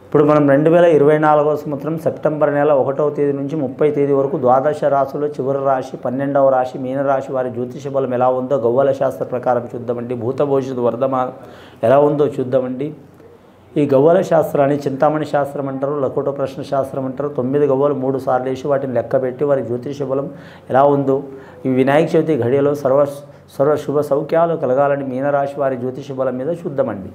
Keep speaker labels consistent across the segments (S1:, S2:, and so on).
S1: ఇప్పుడు మనం 2024వ సంవత్సరం సెప్టెంబర్ నెల 1వ తేదీ నుంచి 30వ తేదీ వరకు ద్వాదశ రాశుల్లో చివరి రాశి 12వ రాశి మీనరాశి వారి జ్యోతిష బలం ఎలా ఉందో గవ్వల శాస్త్ర ప్రకారం చూద్దామండి. భూత భవిష్యత్తు వర్ధమానం ఎలా ఉందో చూద్దామండి. ఈ గవ్వల శాస్త్రాన్ని చింతామణి శాస్త్రం అంటారు, లకోట ప్రశ్న శాస్త్రం అంటారు. 9 గవ్వలు 3 సార్లు వేసి వాటిని లెక్కబెట్టి వారి జ్యోతిష బలం ఎలా ఉందో ఈ వినాయక చవితి ఘడియలో సర్వ శుభ సౌఖ్యాలు కలగాలని మీనరాశి వారి జ్యోతిష బలం మీద చూద్దామండి.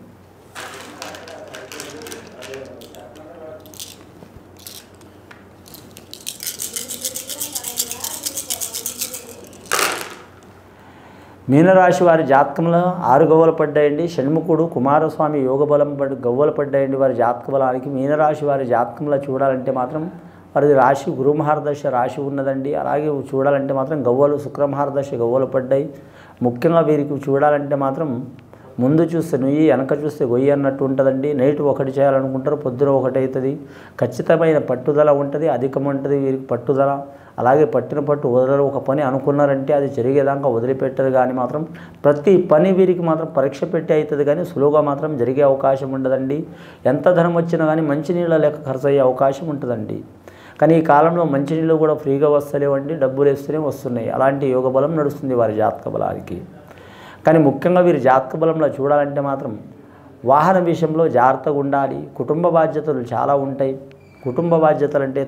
S1: మీనరాశి వారి జాతకంలో 6 గవ్వలు పడ్డాయండి. షణ్ముఖుడు కుమారస్వామి యోగ బలం గవ్వలు పడ్డాయండి వారి జాతక బలానికి. మీనరాశి వారి జాతకంలో చూడాలంటే మాత్రం వారి రాశి గురుమహారదశ రాశి ఉన్నదండి. అలాగే చూడాలంటే మాత్రం గవ్వలు శుక్రమహారదశ గవ్వలు పడ్డాయి. ముఖ్యంగా వీరికి చూడాలంటే మాత్రం ముందు చూస్తే నుయ్యి వెనక చూస్తే గొయ్యి అన్నట్టు ఉంటుందండి. నైట్ ఒకటి చేయాలనుకుంటారు, పొద్దున ఒకటి అవుతుంది. ఖచ్చితమైన పట్టుదల ఉంటుంది, అధికం ఉంటుంది వీరికి పట్టుదల. అలాగే పట్టిన పట్టు వదలరు. ఒక పని అనుకున్నారంటే అది జరిగేదాకా వదిలిపెట్టరు. కానీ మాత్రం ప్రతి పని వీరికి మాత్రం పరీక్ష పెట్టి అవుతుంది, కానీ సులువుగా మాత్రం జరిగే అవకాశం ఉండదండి. ఎంత ధనం వచ్చినా కానీ మంచినీళ్ళ లెక్క ఖర్చు అయ్యే అవకాశం ఉంటుందండి. కానీ ఈ కాలంలో మంచినీళ్ళు కూడా ఫ్రీగా వస్తలేవండి, డబ్బులు వేస్తూనే వస్తున్నాయి. అలాంటి యోగ బలం నడుస్తుంది వారి జాతక బలానికి. కానీ ముఖ్యంగా వీరి జాతక బలంలో చూడాలంటే మాత్రం వాహన విషయంలో జాగ్రత్తగా ఉండాలి. కుటుంబ బాధ్యతలు చాలా ఉంటాయి. కుటుంబ బాధ్యతలు అంటే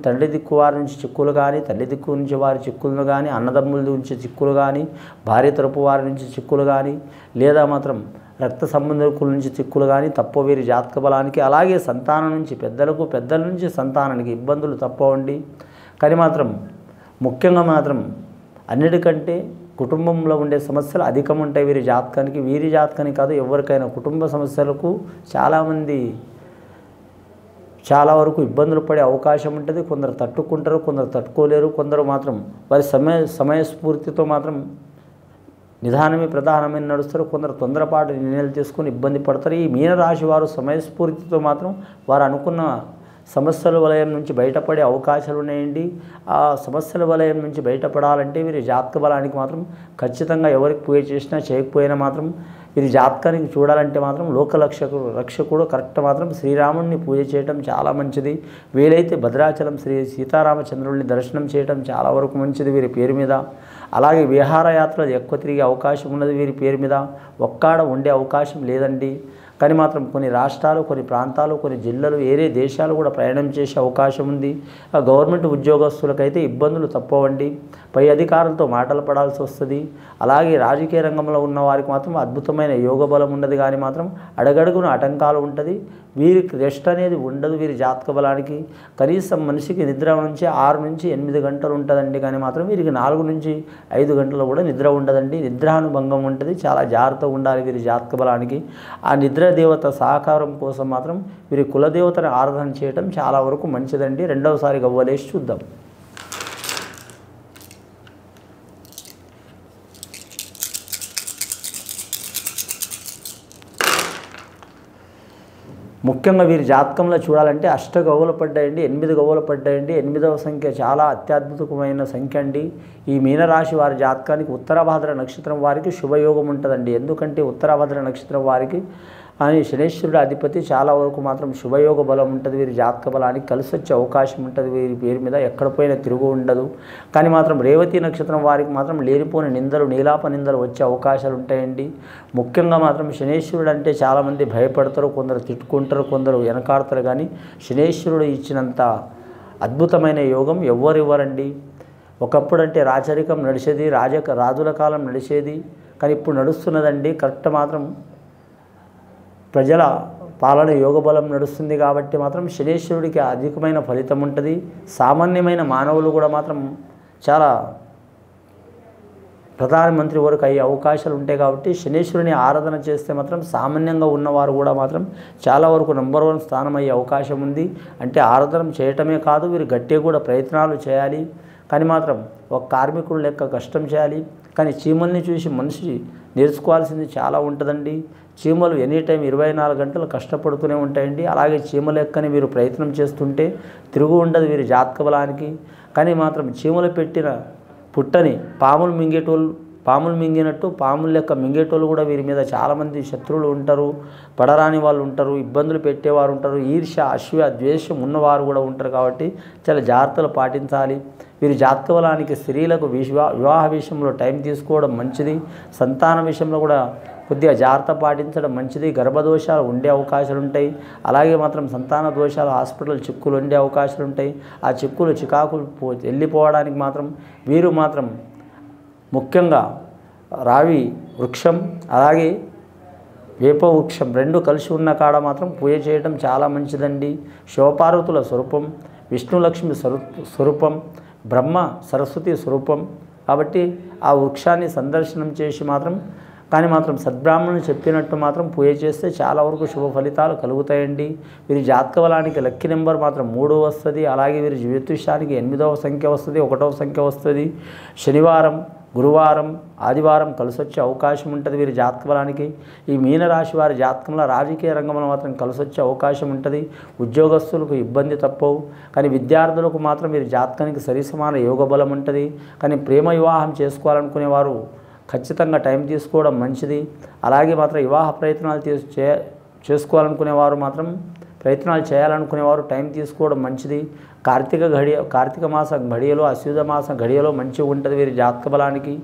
S1: తండ్రి దిక్కు వారి నుంచి చిక్కులు కానీ, తల్లి దిక్కు నుంచి వారి చిక్కులను కానీ, అన్నదమ్ముల నుంచి చిక్కులు కానీ, భార్య తరపు వారి నుంచి చిక్కులు కానీ, లేదా మాత్రం రక్త సంబంధికుల నుంచి చిక్కులు కానీ తప్ప వీరి జాతక బలానికి. అలాగే సంతానం నుంచి పెద్దల నుంచి సంతానానికి ఇబ్బందులు తప్పవండి. కానీ మాత్రం ముఖ్యంగా మాత్రం అన్నిటికంటే కుటుంబంలో ఉండే సమస్యలు అధికం ఉంటాయి వీరి జాతకానికి. వీరి జాతకానికి కాదు, ఎవరికైనా కుటుంబ సమస్యలకు చాలా వరకు ఇబ్బందులు పడే అవకాశం ఉంటుంది. కొందరు తట్టుకుంటారు, కొందరు తట్టుకోలేరు. కొందరు మాత్రం వారి సమయస్ఫూర్తితో మాత్రం నిదానమే ప్రధానమైన నడుస్తారు. కొందరు తొందరపాటు నిర్ణయాలు తీసుకొని ఇబ్బంది పడతారు. ఈ మీనరాశి వారు సమయస్ఫూర్తితో మాత్రం వారు అనుకున్న సమస్యల వలయం నుంచి బయటపడే అవకాశాలు ఉన్నాయండి. ఆ సమస్యల వలయం నుంచి బయటపడాలంటే వీరి జాతక బలానికి మాత్రం ఖచ్చితంగా ఎవరికి పూజ చేసినా చేయకపోయినా మాత్రం వీరి జాతకానికి చూడాలంటే మాత్రం రక్షకుడు కరెక్ట్ మాత్రం శ్రీరాముడిని పూజ చేయడం చాలా మంచిది. వీలైతే భద్రాచలం శ్రీ సీతారామచంద్రుడిని దర్శనం చేయడం చాలా వరకు మంచిది వీరి పేరు మీద. అలాగే విహారయాత్రలు ఎక్కువ తిరిగే అవకాశం ఉన్నది వీరి పేరు మీద. ఒక్కాడ ఉండే అవకాశం లేదండి. కానీ మాత్రం కొన్ని రాష్ట్రాలు, కొన్ని ప్రాంతాలు, కొన్ని జిల్లాలు, వేరే దేశాలు కూడా ప్రయాణం చేసే అవకాశం ఉంది. గవర్నమెంట్ ఉద్యోగస్తులకైతే ఇబ్బందులు తప్పవండి. పై అధికారులతో మాటలు పడాల్సి వస్తుంది. అలాగే రాజకీయ రంగంలో ఉన్న వారికి మాత్రం అద్భుతమైన యోగ బలం ఉన్నది. కానీ మాత్రం అడగడుగున ఆటంకాలు ఉంటుంది. వీరికి రెస్ట్ అనేది ఉండదు వీరి జాతక బలానికి. కనీసం మనిషికి నిద్ర నుంచి 6 నుంచి 8 గంటలు ఉంటుందండి. కానీ మాత్రం వీరికి 4 నుంచి 5 గంటలు కూడా నిద్ర ఉండదండి. నిద్రానుభంగం ఉంటుంది. చాలా జాగ్రత్తగా ఉండాలి వీరి జాతక బలానికి. ఆ నిద్ర దేవత సహకారం కోసం మాత్రం వీరి కులదేవతను ఆరాధన చేయడం చాలా వరకు మంచిదండి. రెండవసారి గవ్వలేసి చూద్దాం. ముఖ్యంగా వీరి జాతకంలో చూడాలంటే 8 గవ్వలు పడ్డాయండి, 8 గవ్వలు పడ్డాయండి. 8వ సంఖ్య చాలా అత్యద్భుతమైన సంఖ్య అండి. ఈ మీనరాశి వారి జాతకానికి ఉత్తరాభాద్ర నక్షత్రం వారికి శుభయోగం ఉంటుందండి. ఎందుకంటే ఉత్తరాభాద్ర నక్షత్రం వారికి అని శనేశ్వరుడు అధిపతి చాలా వరకు మాత్రం శుభయోగ బలం ఉంటుంది. వీరి జాతక బలానికి కలిసి వచ్చే అవకాశం ఉంటుంది. వీరి పేరు మీద ఎక్కడ పోయినా తిరుగు ఉండదు. కానీ మాత్రం రేవతి నక్షత్రం వారికి మాత్రం లేనిపోని నిందలు, నీలాప నిందలు వచ్చే అవకాశాలు ఉంటాయండి. ముఖ్యంగా మాత్రం శనేశ్వరుడు అంటే చాలామంది భయపడతారు, కొందరు తిట్టుకుంటారు, కొందరు వెనకాడతారు. కానీ శనేశ్వరుడు ఇచ్చినంత అద్భుతమైన యోగం ఇవ్వరండి. ఒకప్పుడు అంటే రాచరికం నడిచేది, రాజుల కాలం నడిచేది. కానీ ఇప్పుడు నడుస్తున్నదండి. కరెక్ట్ మాత్రం ప్రజల పాలన యోగ బలం నడుస్తుంది. కాబట్టి మాత్రం శనేశ్వరుడికి అధికమైన ఫలితం ఉంటుంది. సామాన్యమైన మానవులు కూడా మాత్రం చాలా ప్రధానమంత్రి వరకు అయ్యే అవకాశాలు ఉంటాయి. కాబట్టి శనేశ్వరుని ఆరాధన చేస్తే మాత్రం సామాన్యంగా ఉన్నవారు కూడా మాత్రం చాలా వరకు నంబర్ 1 స్థానం అయ్యే అవకాశం ఉంది. అంటే ఆరాధన చేయటమే కాదు, వీరు గట్టిగా కూడా ప్రయత్నాలు చేయాలి. కానీ మాత్రం ఒక కార్మికుడు లెక్క కష్టం చేయాలి. కానీ చీమల్ని చూసి మనిషి నేర్చుకోవాల్సింది చాలా ఉంటుందండి. చీమలు ఎనీ టైం 24 గంటలు కష్టపడుతూనే ఉంటాయండి. అలాగే చీమల లెక్కని వీరు ప్రయత్నం చేస్తుంటే తిరుగు ఉండదు వీరి జాతక బలానికి. కానీ మాత్రం చీమలు పెట్టిన పుట్టని పాములు మింగేటోళ్ళు పాములు మింగినట్టు పాముల లెక్క మింగేటోళ్ళు కూడా వీరి మీద చాలామంది శత్రువులు ఉంటారు, పడరాని వాళ్ళు ఉంటారు, ఇబ్బందులు పెట్టేవారు ఉంటారు, ఈర్ష్య అసూయ ద్వేషం ఉన్నవారు కూడా ఉంటారు. కాబట్టి చాలా జాగ్రత్తలు పాటించాలి. వీరి జాతకబలానికి స్త్రీలకు వివాహ విషయంలో టైం తీసుకోవడం మంచిది. సంతాన విషయంలో కూడా కొద్దిగా జాగ్రత్త పాటించడం మంచిది. గర్భదోషాలు ఉండే అవకాశాలు ఉంటాయి. అలాగే మాత్రం సంతాన దోషాలు హాస్పిటల్ చిక్కులు ఉండే అవకాశాలు ఉంటాయి. ఆ చిక్కులు చికాకులు వెళ్ళిపోవడానికి మాత్రం వీరు మాత్రం ముఖ్యంగా రావి వృక్షం అలాగే వేప వృక్షం రెండు కలిసి ఉన్న కాడ మాత్రం పూజ చేయడం చాలా మంచిదండి. శివపార్వతుల స్వరూపం, విష్ణులక్ష్మి స్వరూపం, బ్రహ్మ సరస్వతి స్వరూపం. కాబట్టి ఆ వృక్షాన్ని సందర్శనం చేసి మాత్రం సద్బ్రాహ్మణులు చెప్పినట్టు మాత్రం పూజ చేస్తే చాలా వరకు శుభ ఫలితాలు కలుగుతాయండి. వీరి జాతకబలానికి లక్కీ నెంబర్ మాత్రం 3 వస్తుంది. అలాగే వీరి జ్యోతిష్యానికి 8వ సంఖ్య వస్తుంది, 1వ సంఖ్య వస్తుంది. శనివారం, గురువారం, ఆదివారం కలిసొచ్చే అవకాశం ఉంటుంది వీరి జాతకబలానికి. ఈ మీనరాశి వారి జాతకంలో రాజకీయ రంగంలో మాత్రం కలిసొచ్చే అవకాశం ఉంటుంది. ఉద్యోగస్తులకు ఇబ్బంది తప్పవు. కానీ విద్యార్థులకు మాత్రం వీరి జాతకానికి సరిసమాన యోగ బలం ఉంటుంది. కానీ ప్రేమ వివాహం చేసుకోవాలనుకునేవారు ఖచ్చితంగా టైం తీసుకోవడం మంచిది. అలాగే మాత్రం వివాహ ప్రయత్నాలు చేసుకోవాలనుకునేవారు మాత్రం ప్రయత్నాలు చేయాలనుకునేవారు టైం తీసుకోవడం మంచిది. కార్తీక మాసం ఘడియలో, అశ్వయుజ మాసం ఘడియలో మంచిగా ఉంటుంది వీరి జాతక బలానికి.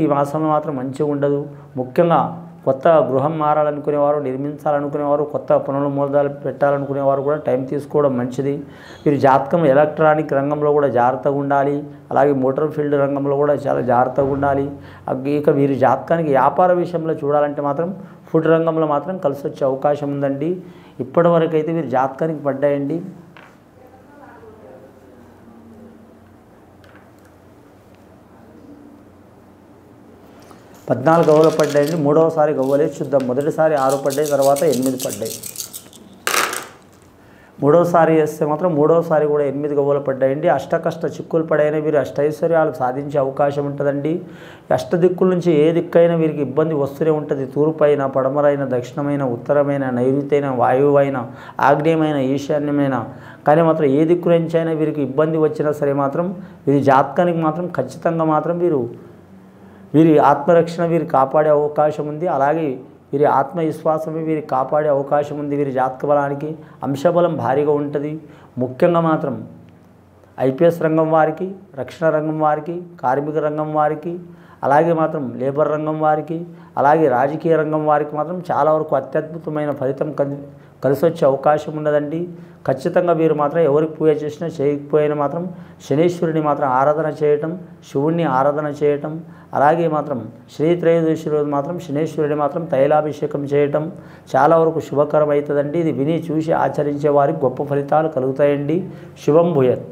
S1: ఈ మాసంలో మాత్రం మంచిగా ఉండదు. ముఖ్యంగా కొత్త గృహం మారాలనుకునేవారు, నిర్మించాలనుకునేవారు, కొత్త పనులు మూలధాలు పెట్టాలనుకునేవారు కూడా టైం తీసుకోవడం మంచిది. వీరి జాతకం ఎలక్ట్రానిక్ రంగంలో కూడా జాగ్రత్తగా ఉండాలి. అలాగే మోటార్ ఫీల్డ్ రంగంలో కూడా చాలా జాగ్రత్తగా ఉండాలి. ఇక వీరి జాతకానికి వ్యాపార విషయంలో చూడాలంటే మాత్రం ఫుడ్ రంగంలో మాత్రం కలిసి వచ్చే అవకాశం ఉందండి. ఇప్పటివరకు అయితే వీరి జాతకానికి పడ్డాయండి. పద్నాలుగు గవ్వలు పడ్డాయండి. 3వసారి గవ్వలే చూద్దాం. మొదటిసారి 6 పడ్డాయి, తర్వాత 8 పడ్డాయి. 3వసారి వేస్తే మాత్రం 3వసారి కూడా 8 గవ్వలు పడ్డాయండి. అష్టకష్ట చిక్కులు పడైన వీరు అష్టైశ్వర్యాలు సాధించే అవకాశం ఉంటుందండి. అష్ట దిక్కుల నుంచి ఏ దిక్కైనా వీరికి ఇబ్బంది వస్తూనే ఉంటుంది. తూర్పైన, పడమరైన, దక్షిణమైన, ఉత్తరమైన, నైరుతైన, వాయువైన, ఆగ్నేయమైన, ఈశాన్యమైన, కానీ మాత్రం ఏ దిక్కు నుంచి అయినా వీరికి ఇబ్బంది వచ్చినా సరే మాత్రం వీరి జాతకానికి మాత్రం ఖచ్చితంగా మాత్రం వీరి ఆత్మరక్షణ వీరు కాపాడే అవకాశం ఉంది. అలాగే వీరి ఆత్మవిశ్వాసమే వీరి కాపాడే అవకాశం ఉంది. వీరి జాతక బలానికి అంశబలం భారీగా ఉంటుంది. ముఖ్యంగా మాత్రం ఐపీఎస్ రంగం వారికి, రక్షణ రంగం వారికి, కార్మిక రంగం వారికి, అలాగే మాత్రం లేబర్ రంగం వారికి, అలాగే రాజకీయ రంగం వారికి మాత్రం చాలా వరకు అత్యద్భుతమైన ఫలితం కలిసి వచ్చే అవకాశం ఉన్నదండి. ఖచ్చితంగా వీరు మాత్రం ఎవరికి పూజ చేసినా చేయకపోయినా మాత్రం శనీశ్వరుని మాత్రం ఆరాధన చేయటం, శివుణ్ణి ఆరాధన చేయటం, అలాగే మాత్రం శ్రీ త్రయోదశి రోజు మాత్రం శనీశ్వరుని మాత్రం తైలాభిషేకం చేయటం చాలా వరకు శుభకరం అవుతుందండి. ఇది విని చూసి ఆచరించే వారికి గొప్ప ఫలితాలు కలుగుతాయండి. శుభం భూయత్.